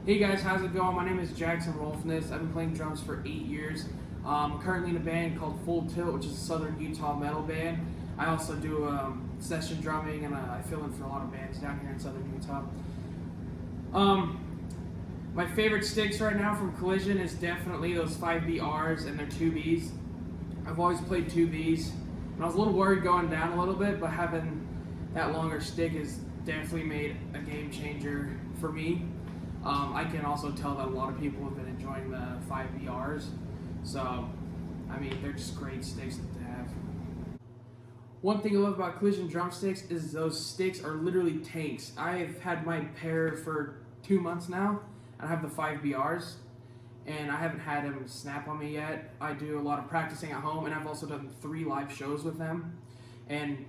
Hey guys, how's it going? My name is Jackson Rolfsness. I've been playing drums for 8 years. I'm currently in a band called Full Tilt, which is a Southern Utah metal band. I also do session drumming, and I fill in for a lot of bands down here in Southern Utah. My favorite sticks right now from Collision is definitely those 5BRs and their 2Bs. I've always played 2Bs, and I was a little worried going down a little bit, but having that longer stick has definitely made a game changer for me. I can also tell that a lot of people have been enjoying the 5BRs, so I mean, they're just great sticks to have. One thing I love about Collision Drumsticks is those sticks are literally tanks. I've had my pair for 2 months now, and I have the 5BRs, and I haven't had them snap on me yet. I do a lot of practicing at home, and I've also done 3 live shows with them, and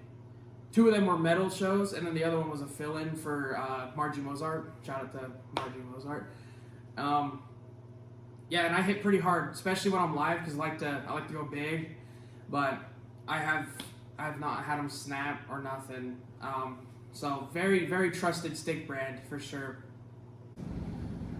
2 of them were metal shows, and then the other one was a fill-in for Margie Mozart. Shout out to Margie Mozart. Yeah, and I hit pretty hard, especially when I'm live, because I like to go big. But I have not had them snap or nothing. So very, very trusted stick brand for sure.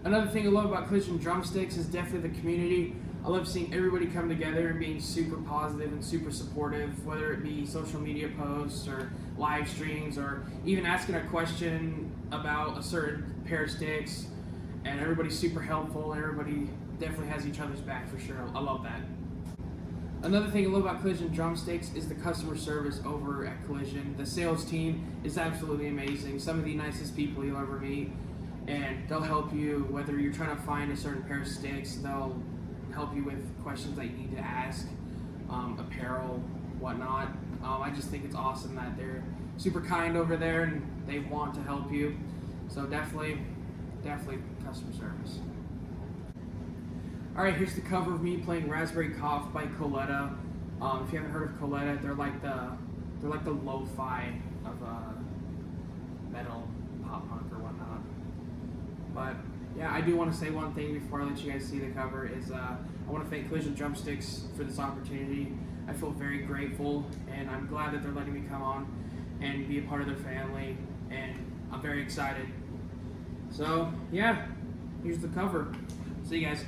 Another thing I love about Collision Drumsticks is definitely the community. I love seeing everybody come together and being super positive and super supportive, whether it be social media posts or live streams or even asking a question about a certain pair of sticks, and everybody's super helpful and everybody definitely has each other's back for sure. I love that. Another thing I love about Collision Drumsticks is the customer service over at Collision. The sales team is absolutely amazing. Some of the nicest people you'll ever meet, and they'll help you whether you're trying to find a certain pair of sticks. They'll help you with questions that you need to ask, apparel, whatnot. I just think it's awesome that they're super kind over there and they want to help you. So definitely customer service. All right, here's the cover of me playing Raspberry Cough by Coletta. If you haven't heard of Coletta, they're like the lo-fi of metal, pop punk or whatnot. But yeah, I do want to say one thing before I let you guys see the cover is I want to thank Collision Drumsticks for this opportunity. I feel very grateful, and I'm glad that they're letting me come on and be a part of their family, and I'm very excited. So yeah, here's the cover. See you guys.